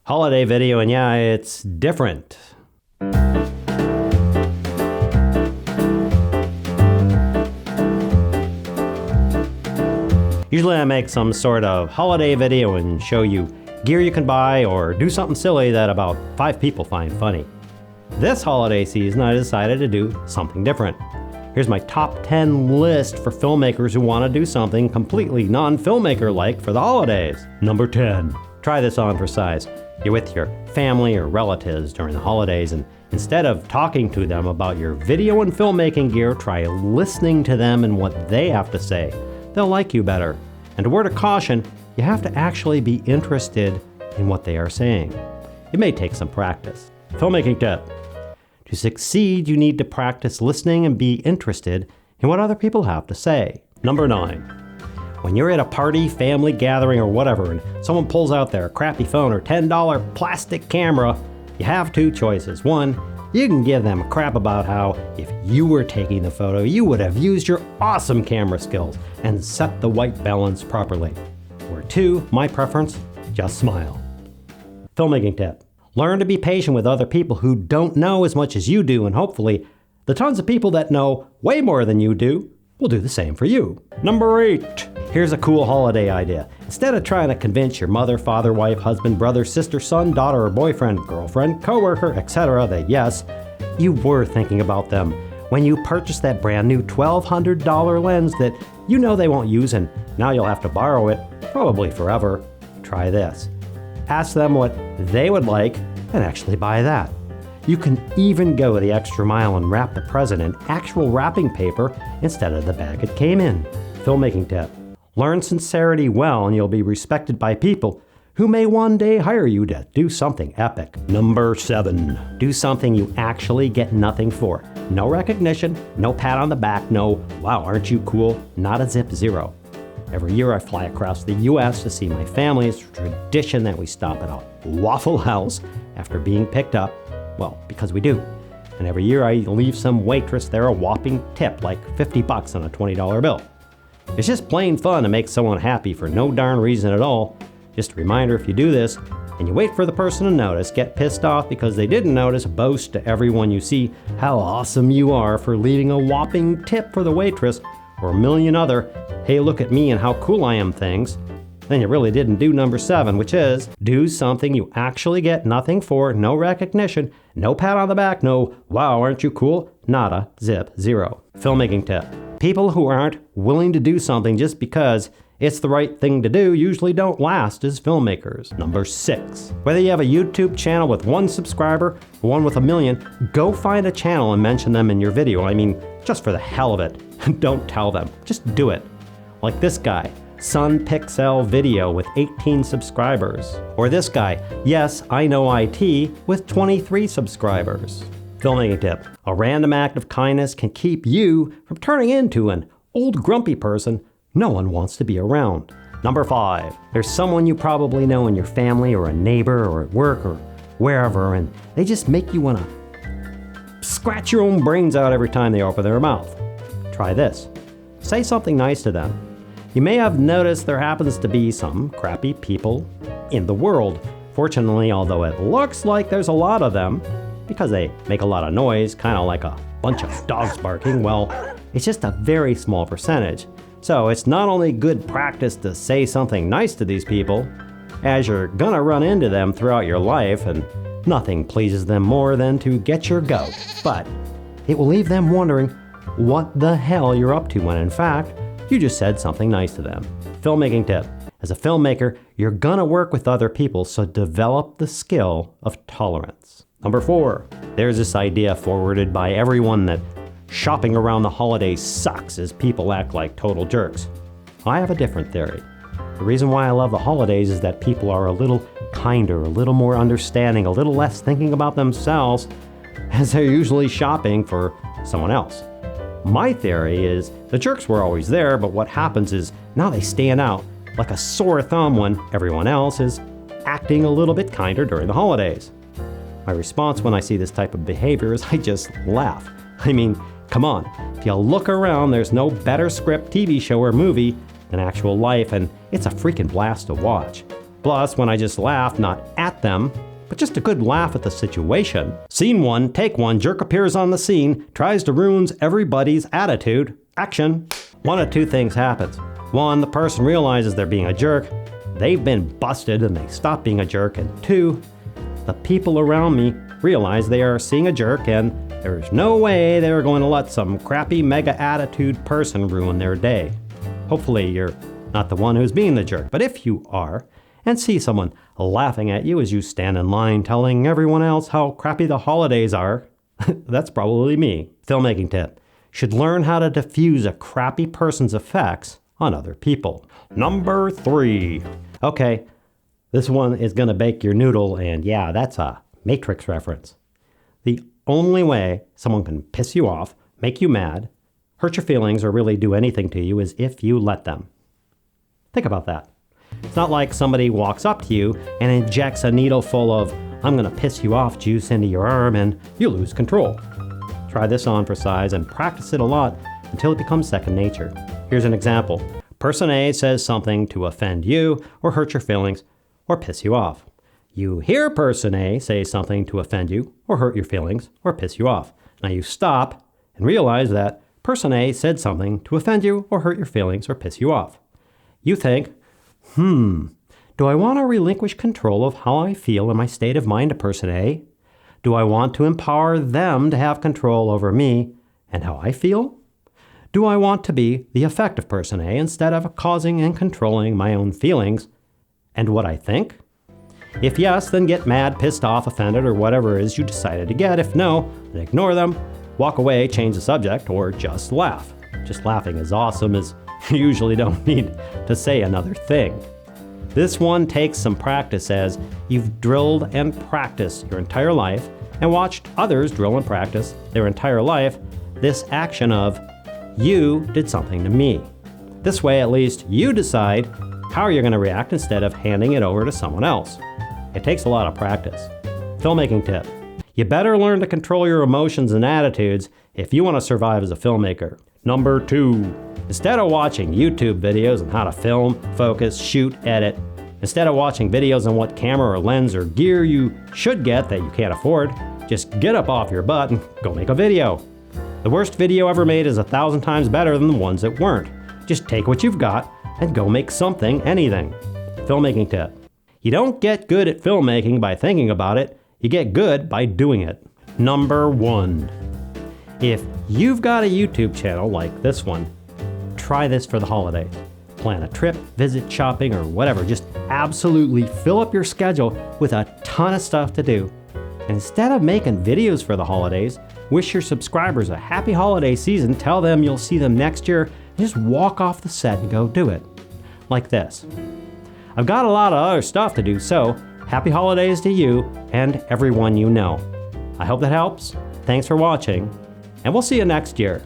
holiday video, and yeah, it's different. Usually I make some sort of holiday video and show you gear you can buy or do something silly that about 5 people find funny. This holiday season I decided to do something different. Here's my top 10 list for filmmakers who want to do something completely non-filmmaker-like for the holidays. Number 10. Try this on for size. You're with your family or relatives during the holidays, and instead of talking to them about your video and filmmaking gear, try listening to them and what they have to say. They'll like you better. And a word of caution, you have to actually be interested in what they are saying. It may take some practice. Filmmaking tip. To succeed, you need to practice listening and be interested in what other people have to say. Number 9. When you're at a party, family gathering, or whatever, and someone pulls out their crappy phone or $10 plastic camera, you have 2 choices. 1, you can give them crap about how, if you were taking the photo, you would have used your awesome camera skills and set the white balance properly. Or 2, my preference, just smile. Filmmaking tip. Learn to be patient with other people who don't know as much as you do, and hopefully, the tons of people that know way more than you do will do the same for you. Number 8. Here's a cool holiday idea. Instead of trying to convince your mother, father, wife, husband, brother, sister, son, daughter, or boyfriend, girlfriend, coworker, etc. that yes, you were thinking about them when you purchased that brand new $1,200 lens that you know they won't use and now you'll have to borrow it, probably forever. Try this. Ask them what they would like and actually buy that. You can even go the extra mile and wrap the present in actual wrapping paper instead of the bag it came in. Filmmaking tip. Learn sincerity well and you'll be respected by people who may one day hire you to do something epic. Number 7. Do something you actually get nothing for. No recognition, no pat on the back, no, wow, aren't you cool, not a zip zero. Every year I fly across the U.S. to see my family. It's a tradition that we stop at a Waffle House after being picked up. Well, because we do. And every year I leave some waitress there a whopping tip, like $50 on a $20 bill. It's just plain fun to make someone happy for no darn reason at all. Just a reminder, if you do this, and you wait for the person to notice, get pissed off because they didn't notice, boast to everyone you see how awesome you are for leaving a whopping tip for the waitress, or a million other, hey look at me and how cool I am things, then you really didn't do number 7, which is, do something you actually get nothing for, no recognition, no pat on the back, no, wow, aren't you cool, nada, zip, zero. Filmmaking tip. People who aren't willing to do something just because it's the right thing to do usually don't last as filmmakers. Number 6. Whether you have a YouTube channel with 1 subscriber or one with 1 million, go find a channel and mention them in your video. I mean, just for the hell of it. Don't tell them, just do it. Like this guy, Sun Pixel Video with 18 subscribers. Or this guy, Yes, I Know IT with 23 subscribers. Filmmaking tip. A random act of kindness can keep you from turning into an old grumpy person no one wants to be around. Number 5. There's someone you probably know in your family or a neighbor or at work or wherever, and they just make you want to scratch your own brains out every time they open their mouth. Try this. Say something nice to them. You may have noticed there happens to be some crappy people in the world. Fortunately, although it looks like there's a lot of them, because they make a lot of noise, kind of like a bunch of dogs barking, well, it's just a very small percentage. So it's not only good practice to say something nice to these people, as you're gonna run into them throughout your life, and nothing pleases them more than to get your goat, but it will leave them wondering what the hell you're up to when in fact, you just said something nice to them. Filmmaking tip. As a filmmaker, you're gonna work with other people, so develop the skill of tolerance. Number 4. There's this idea forwarded by everyone that shopping around the holidays sucks as people act like total jerks. I have a different theory. The reason why I love the holidays is that people are a little kinder, a little more understanding, a little less thinking about themselves, as they're usually shopping for someone else. My theory is the jerks were always there, but what happens is now they stand out like a sore thumb when everyone else is acting a little bit kinder during the holidays. My response when I see this type of behavior is I just laugh. I mean, come on, if you look around, there's no better script, TV show, or movie than actual life, and it's a freaking blast to watch. Plus, when I just laugh, not at them, but just a good laugh at the situation. Scene 1, take 1, jerk appears on the scene, tries to ruin everybody's attitude. Action. One of two things happens. 1, the person realizes they're being a jerk. They've been busted and they stop being a jerk. And 2, the people around me realize they are seeing a jerk and there's no way they're going to let some crappy mega attitude person ruin their day. Hopefully you're not the one who's being the jerk, but if you are, and see someone laughing at you as you stand in line telling everyone else how crappy the holidays are, that's probably me. Filmmaking tip. Should learn how to diffuse a crappy person's effects on other people. Number 3. Okay, this one is gonna bake your noodle, and yeah, that's a Matrix reference. The only way someone can piss you off, make you mad, hurt your feelings, or really do anything to you is if you let them. Think about that. It's not like somebody walks up to you and injects a needle full of "I'm gonna piss you off" juice into your arm and you lose control. Try this on for size and practice it a lot until it becomes second nature. Here's an example. Person A says something to offend you or hurt your feelings or piss you off. You hear person A say something to offend you or hurt your feelings or piss you off. Now you stop and realize that person A said something to offend you or hurt your feelings or piss you off. You think, do I want to relinquish control of how I feel in my state of mind to person A? Do I want to empower them to have control over me and how I feel? Do I want to be the effective person A instead of causing and controlling my own feelings and what I think? If yes, then get mad, pissed off, offended, or whatever it is you decided to get. If no, then ignore them, walk away, change the subject, or just laugh. Just laughing is awesome, as you usually don't need to say another thing. This one takes some practice, as you've drilled and practiced your entire life and watched others drill and practice their entire life this action of, you did something to me. This way, at least you decide how you're going to react instead of handing it over to someone else. It takes a lot of practice. Filmmaking tip. You better learn to control your emotions and attitudes if you want to survive as a filmmaker. Number 2. Instead of watching YouTube videos on how to film, focus, shoot, edit, instead of watching videos on what camera or lens or gear you should get that you can't afford, just get up off your butt and go make a video. The worst video ever made is 1,000 times better than the ones that weren't. Just take what you've got and go make something, anything. Filmmaking tip. You don't get good at filmmaking by thinking about it, you get good by doing it. Number 1. If you've got a YouTube channel like this one, try this for the holidays. Plan a trip, visit, shopping, or whatever. Just absolutely fill up your schedule with a ton of stuff to do. And instead of making videos for the holidays, wish your subscribers a happy holiday season, tell them you'll see them next year, and just walk off the set and go do it. Like this. I've got a lot of other stuff to do, so happy holidays to you and everyone you know. I hope that helps. Thanks for watching, and we'll see you next year.